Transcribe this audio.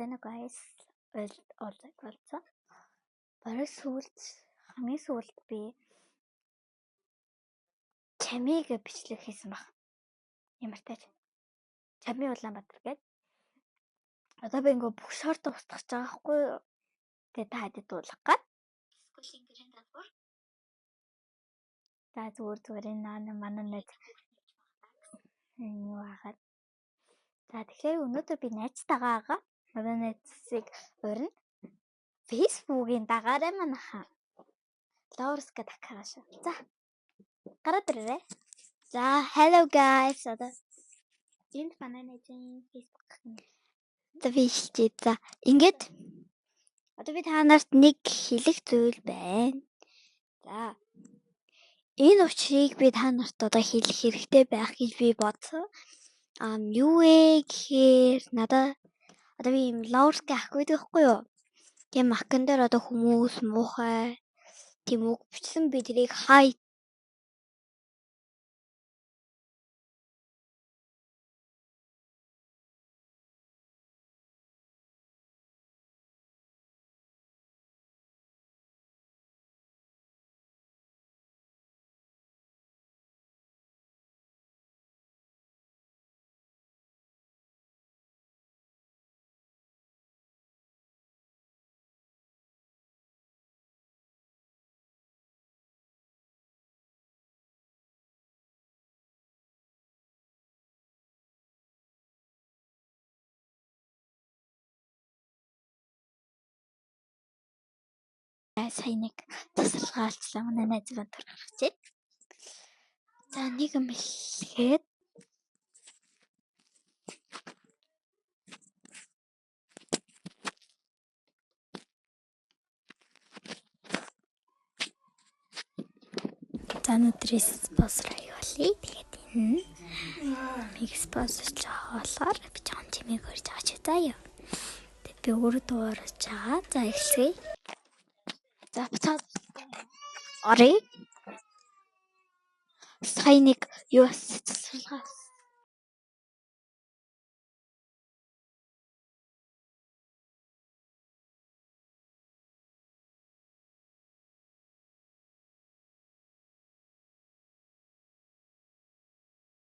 Сайн уу guys? Олзаг болсон. Бараг хамгийн сүүлд би чамиг бичлэг хийсэн баг. Ямар тааж. Чами Улаанбаатар гээд. Одоо би ингээ бүх шорт устгах гэж байгаа байхгүй юу? Тэгээ та хадид дуулах гад. Скулинг гэрэн даадгүй. За зүгээр энэ манай нэг юу хаад. За тэгэхээр өнөөдөр би найзтайгаа манай найзыг урина. Facebook-ийн дагаараа манайхаа. Лаурска дахааш. За. Гараад ирээрэй. За, hello guys. Одоо энд манай найзын Facebook тавишчээ. За, ингээд одоо би та нарт нэг хэлэх зүйл байна. За. Энэ учрыг би та нарт одоо хэлэх хэрэгтэй байх гэж би бодсон. Юу вэ гэхээр надаа одоо би юм лаурска ах гэдэг байхгүй юу? Тийм ахын дээр одоо хүмүүс муухай тийм үг бичсэн би тэрийг хай сайн нэг тасалгаалчлаа манай найзгаа төрчихжээ. За нэг юм хэлгээд за өнөөдрээс спонсор аяалаа. Тэгээд энэ миг спонсорч байгаа болохоор би чам чимээг хөрж байгаа ч заяа. Тэгээд би өөрөө дуурайж байгаа. За эхлэе. За буцаад орё. Сайн нэг юу тасалгаас